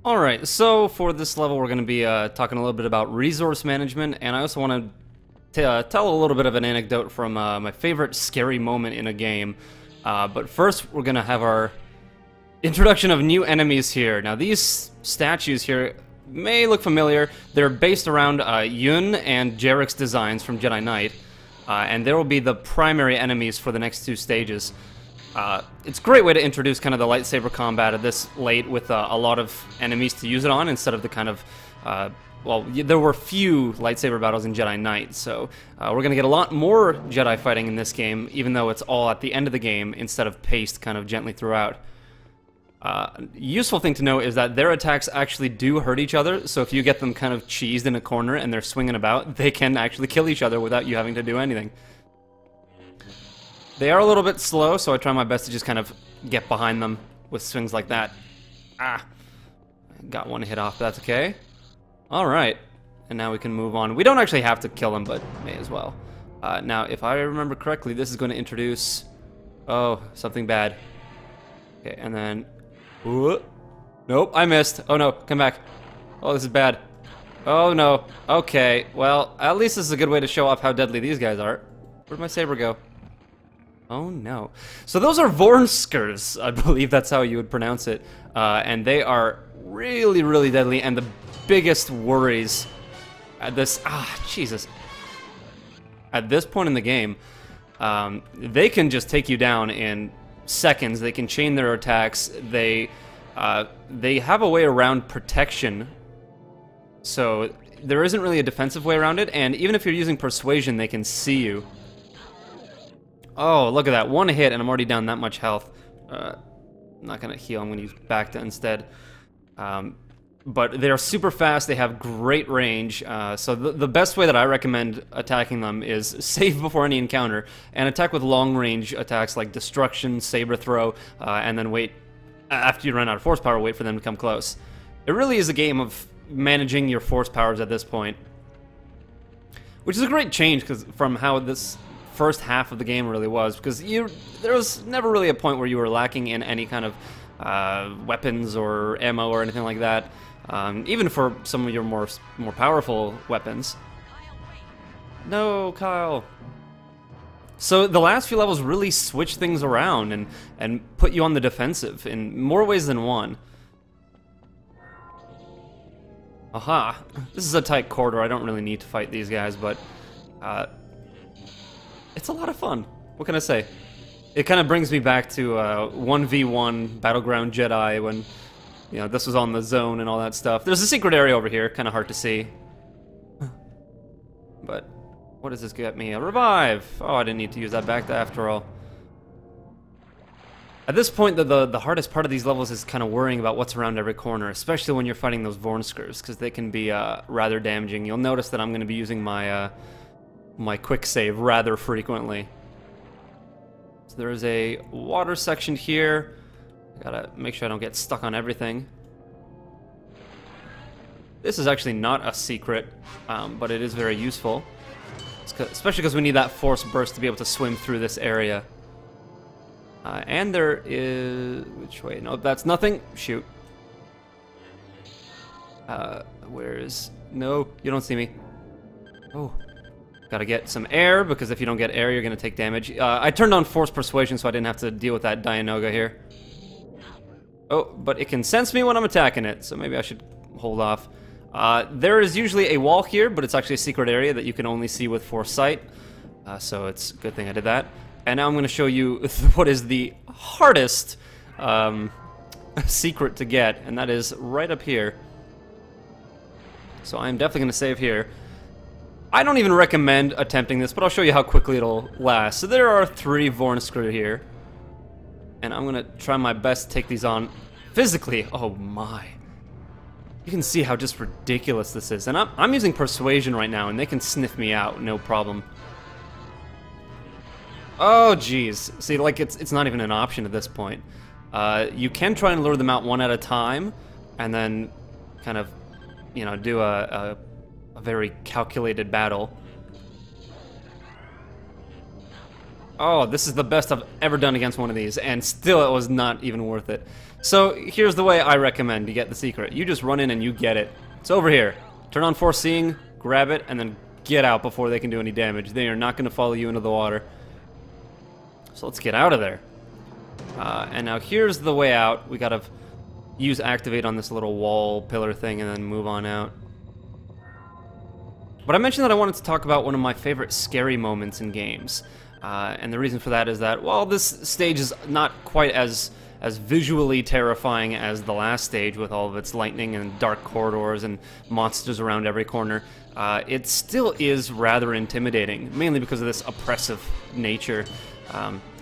Alright, so for this level we're going to be talking a little bit about resource management, and I also want to tell a little bit of an anecdote from my favorite scary moment in a game. But first we're going to have our introduction of new enemies here. Now these statues here may look familiar. They're based around Yun and Jarek's designs from Jedi Knight, and there will be the primary enemies for the next two stages. It's a great way to introduce kind of the lightsaber combat at this late with a lot of enemies to use it on instead of the kind of, well, there were few lightsaber battles in Jedi Knight, so we're going to get a lot more Jedi fighting in this game, even though it's all at the end of the game instead of paced kind of gently throughout. Useful thing to know is that their attacks actually do hurt each other, so if you get them kind of cheesed in a corner and they're swinging about, they can actually kill each other without you having to do anything. They are a little bit slow, so I try my best to just kind of get behind them with swings like that. Ah! Got one hit off, that's okay. Alright, and now we can move on. We don't actually have to kill him, but may as well. Now, if I remember correctly, this is going to introduce... Oh, something bad. Okay, and then... Ooh. Nope, I missed. Oh no, come back. Oh, this is bad. Oh no. Okay, well, at least this is a good way to show off how deadly these guys are. Where'd my saber go? Oh no. So those are Vornskers, I believe that's how you would pronounce it. And they are really, really deadly, and the biggest worries at this... Jesus. At this point in the game, they can just take you down in seconds. They can chain their attacks. They have a way around protection, so there isn't really a defensive way around it, and even if you're using persuasion, they can see you. Oh, look at that. One hit and I'm already down that much health. I'm not going to heal. I'm going to use Bacta instead. But they're super fast. They have great range. So the best way that I recommend attacking them is save before any encounter and attack with long-range attacks like Destruction, Saber Throw, and then wait. After you run out of force power, wait for them to come close. It really is a game of managing your force powers at this point. Which is a great change from how this... first half of the game really was, because there was never really a point where you were lacking in any kind of weapons or ammo or anything like that, even for some of your more powerful weapons. No, Kyle. So the last few levels really switch things around and put you on the defensive in more ways than one. Aha. This is a tight corridor. I don't really need to fight these guys, but it's a lot of fun. What can I say? It kind of brings me back to 1v1 Battleground Jedi when, you know, this was on the zone and all that stuff. There's a secret area over here, kind of hard to see. But what does this get me? A revive! Oh, I didn't need to use that Bacta after all. At this point, the hardest part of these levels is kind of worrying about what's around every corner, especially when you're fighting those Vornskers, because they can be rather damaging. You'll notice that I'm going to be using my my quick save rather frequently. So there is a water section here. I gotta make sure I don't get stuck on everything. This is actually not a secret, but it is very useful, especially because we need that force burst to be able to swim through this area. And there is... which way? No, that's nothing. Shoot. Where is... No, you don't see me. Oh. Gotta get some air, because if you don't get air, you're gonna take damage. I turned on Force Persuasion, so I didn't have to deal with that Dianoga here. Oh, but it can sense me when I'm attacking it, so maybe I should hold off. There is usually a wall here, but it's actually a secret area that you can only see with Foresight. So it's a good thing I did that. And now I'm gonna show you what is the hardest secret to get, and that is right up here. So I'm definitely gonna save here. I don't even recommend attempting this, but I'll show you how quickly it'll last. So there are 3 Vornskr here, and I'm gonna try my best to take these on physically. Oh my. You can see how just ridiculous this is. And I'm using Persuasion right now, and they can sniff me out, no problem. Oh geez. See, like it's not even an option at this point. You can try and lure them out one at a time, and then kind of, you know, do a very calculated battle. Oh, this is the best I've ever done against one of these, and still it was not even worth it. So here's the way I recommend you get the secret. You just run in and you get it. It's over here. Turn on foreseeing, grab it, and then get out before they can do any damage. They are not going to follow you into the water. So let's get out of there. And now here's the way out. We gotta use activate on this little wall pillar thing and then move on out. But I mentioned that I wanted to talk about one of my favorite scary moments in games. And the reason for that is that, while this stage is not quite as visually terrifying as the last stage with all of its lightning and dark corridors and monsters around every corner, it still is rather intimidating, mainly because of this oppressive nature.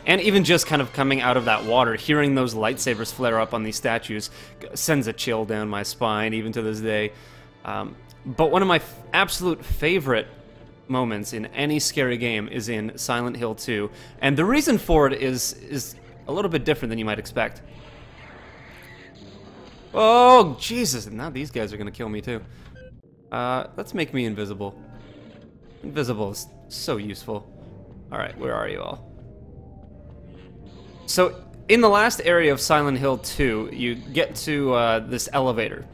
And even just kind of coming out of that water, hearing those lightsabers flare up on these statues sends a chill down my spine, even to this day. But one of my absolute favorite moments in any scary game is in Silent Hill 2, and the reason for it is a little bit different than you might expect. Oh, Jesus, and now these guys are gonna kill me too. Let's make me invisible. Invisible is so useful. Alright, where are you all? So, in the last area of Silent Hill 2, you get to this elevator,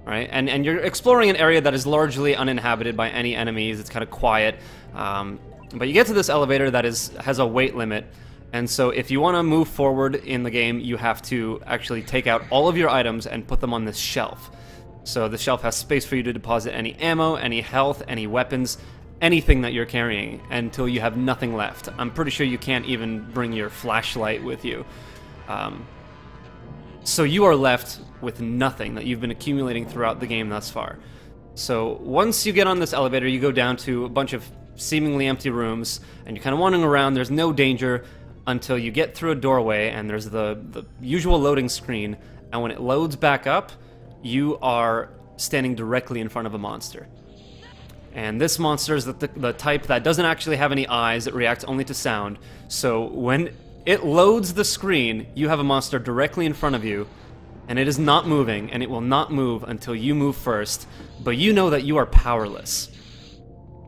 right? And you're exploring an area that is largely uninhabited by any enemies. It's kind of quiet. But you get to this elevator that has a weight limit. And so if you want to move forward in the game, you have to actually take out all of your items and put them on this shelf. So the shelf has space for you to deposit any ammo, any health, any weapons, anything that you're carrying until you have nothing left. I'm pretty sure you can't even bring your flashlight with you. So you are left with nothing that you've been accumulating throughout the game thus far. So once you get on this elevator, you go down to a bunch of seemingly empty rooms, and you're kind of wandering around. There's no danger until you get through a doorway, and there's the usual loading screen, and when it loads back up, you are standing directly in front of a monster. And this monster is the type that doesn't actually have any eyes, it reacts only to sound. So when it loads the screen, you have a monster directly in front of you, and it is not moving, and it will not move until you move first, but you know that you are powerless.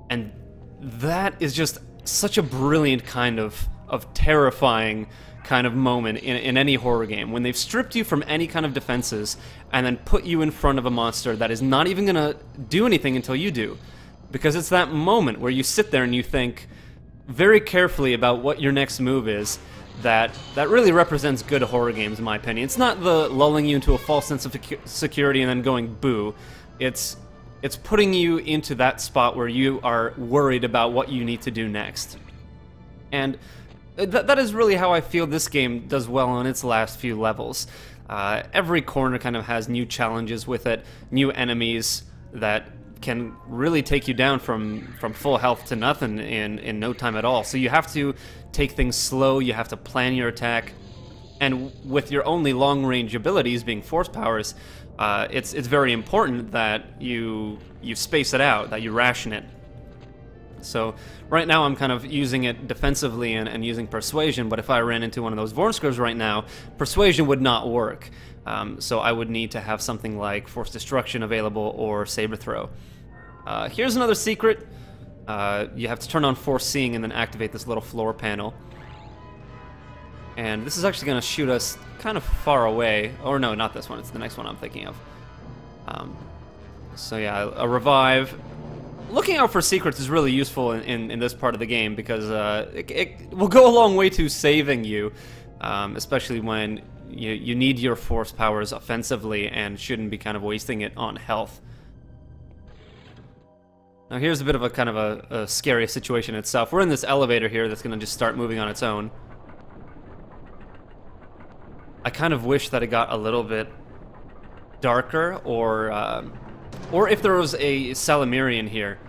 And that is just such a brilliant kind of terrifying kind of moment in any horror game, when they've stripped you from any kind of defenses and then put you in front of a monster that is not even gonna do anything until you do. Because it's that moment where you sit there and you think very carefully about what your next move is that really represents good horror games, in my opinion. It's not the lulling you into a false sense of security and then going boo. It's putting you into that spot where you are worried about what you need to do next. And that is really how I feel this game does well on its last few levels. Every corner kind of has new challenges with it, new enemies that can really take you down from full health to nothing in no time at all. So you have to take things slow, you have to plan your attack, and with your only long-range abilities being force powers, it's very important that you space it out, that you ration it. So right now I'm kind of using it defensively and using Persuasion, but if I ran into one of those Vornskers right now, Persuasion would not work. So I would need to have something like Force Destruction available or Saber Throw. Here's another secret. You have to turn on Foreseeing and then activate this little floor panel. And this is actually going to shoot us kind of far away. Or no, not this one. It's the next one I'm thinking of. So yeah, a revive. Looking out for secrets is really useful in this part of the game because it will go a long way to saving you, especially when you need your force powers offensively and shouldn't be kind of wasting it on health. Now here's a bit of a kind of a scary situation itself. We're in this elevator here that's going to just start moving on its own. I kind of wish that it got a little bit darker, or if there was a Salamirian here,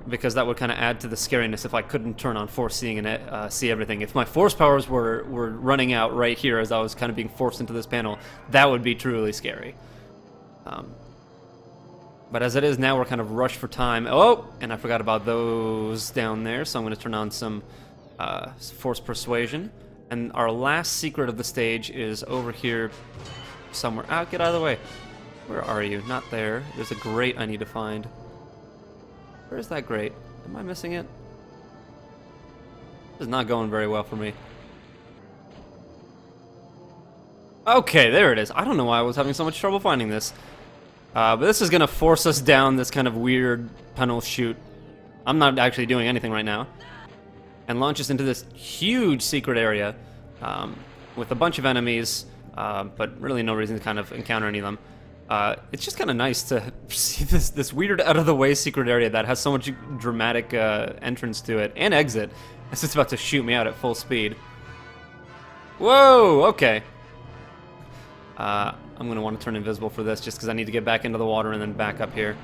because that would kind of add to the scariness if I couldn't turn on Foreseeing and see everything. If my force powers were running out right here as I was kind of being forced into this panel, that would be truly scary. But as it is now, we're kind of rushed for time. Oh, and I forgot about those down there, so I'm going to turn on some Force Persuasion. And our last secret of the stage is over here somewhere. Ah, get out of the way. Where are you? Not there. There's a grate I need to find. Where's that grate? Am I missing it? This is not going very well for me. Okay, there it is. I don't know why I was having so much trouble finding this. But this is going to force us down this kind of weird tunnel chute. I'm not actually doing anything right now. And launch us into this huge secret area with a bunch of enemies, but really no reason to kind of encounter any of them. It's just kind of nice to see this weird out-of-the-way secret area that has so much dramatic entrance to it and exit. It's just about to shoot me out at full speed. Whoa, okay. I'm going to want to turn invisible for this just because I need to get back into the water and then back up here.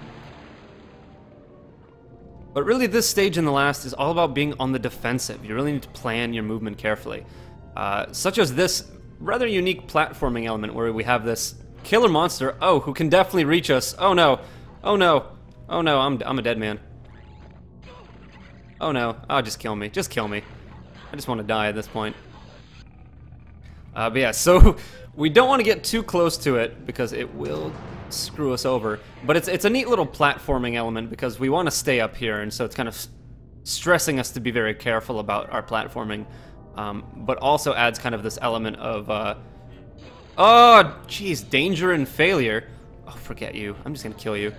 But really, this stage and the last is all about being on the defensive. You really need to plan your movement carefully. Such as this rather unique platforming element where we have this killer monster, who can definitely reach us. Oh no, oh no, oh no, I'm a dead man. Oh no, just kill me, just kill me. I just want to die at this point. But yeah, so we don't want to get too close to it because it will screw us over. But it's a neat little platforming element because we want to stay up here, and so it's kind of stressing us to be very careful about our platforming. But also adds kind of this element of, oh, jeez, danger and failure. Oh, forget you. I'm just gonna kill you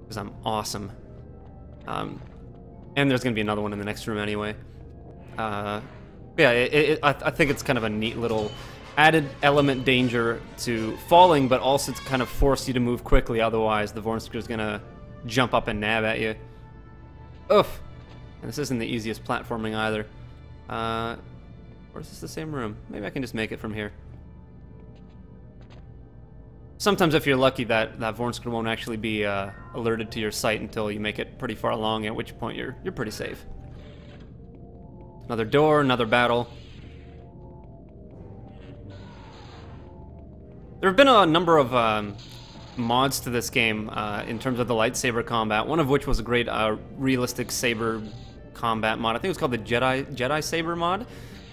because I'm awesome. And there's gonna be another one in the next room anyway. Yeah, I think it's kind of a neat little added element danger to falling, but also to kind of force you to move quickly. Otherwise, the Vornskir's gonna jump up and nab at you. Oof. And this isn't the easiest platforming either. Or is this the same room? Maybe I can just make it from here. Sometimes if you're lucky, that Vornskir won't actually be alerted to your sight until you make it pretty far along, at which point you're pretty safe. Another door, another battle. There have been a number of mods to this game in terms of the lightsaber combat, one of which was a great realistic saber combat mod. I think it was called the Jedi Saber mod.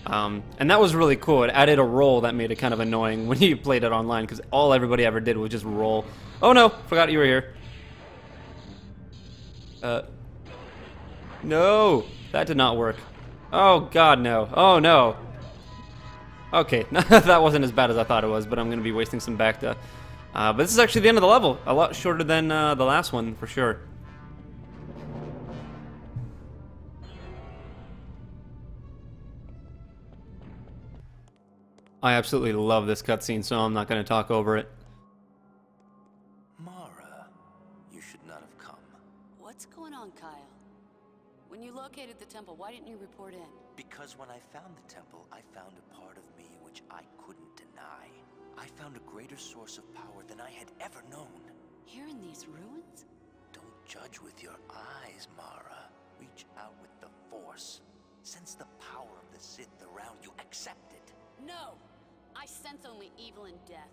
And that was really cool. It added a roll that made it kind of annoying when you played it online, because all everybody ever did was just roll. Oh no, forgot you were here. No, that did not work. Oh god, no. Oh no. Okay, that wasn't as bad as I thought it was, but I'm going to be wasting some Bacta. But this is actually the end of the level. A lot shorter than the last one, for sure. I absolutely love this cutscene, so I'm not going to talk over it. Mara, you should not have come. What's going on, Kyle? When you located the temple, why didn't you report in? Because when I found the temple, I found a part of me which I couldn't deny. I found a greater source of power than I had ever known. Here in these ruins? Don't judge with your eyes, Mara. Reach out with the Force. Sense the power of the Sith around you. Accept it. No! I sense only evil and death.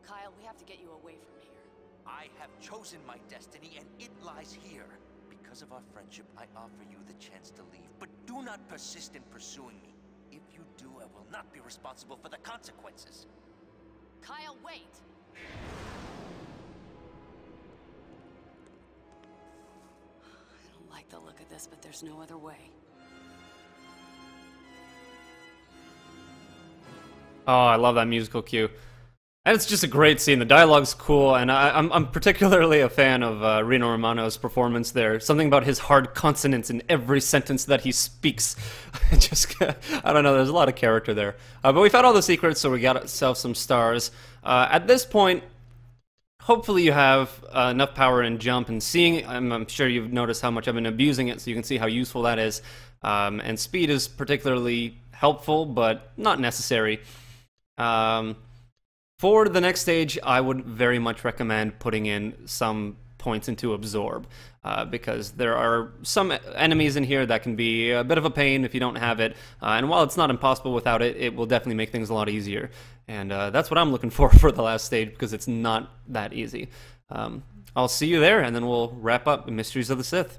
Kyle, we have to get you away from here. I have chosen my destiny, and it lies here. Because of our friendship, I offer you the chance to leave, but do not persist in pursuing me. If you do, I will not be responsible for the consequences. Kyle, wait! I don't like the look of this, but there's no other way. Oh, I love that musical cue. And it's just a great scene. The dialogue's cool, and I'm particularly a fan of Rino Romano's performance there. Something about his hard consonants in every sentence that he speaks. I don't know, there's a lot of character there. But we found all the secrets, so we got ourselves some stars. At this point, hopefully you have enough power in jump and seeing. I'm sure you've noticed how much I've been abusing it, so you can see how useful that is. And speed is particularly helpful, but not necessary. For the next stage, I would very much recommend putting in some points into Absorb, because there are some enemies in here that can be a bit of a pain if you don't have it, and while it's not impossible without it, it will definitely make things a lot easier, and that's what I'm looking for the last stage, because it's not that easy. I'll see you there, and then we'll wrap up Mysteries of the Sith.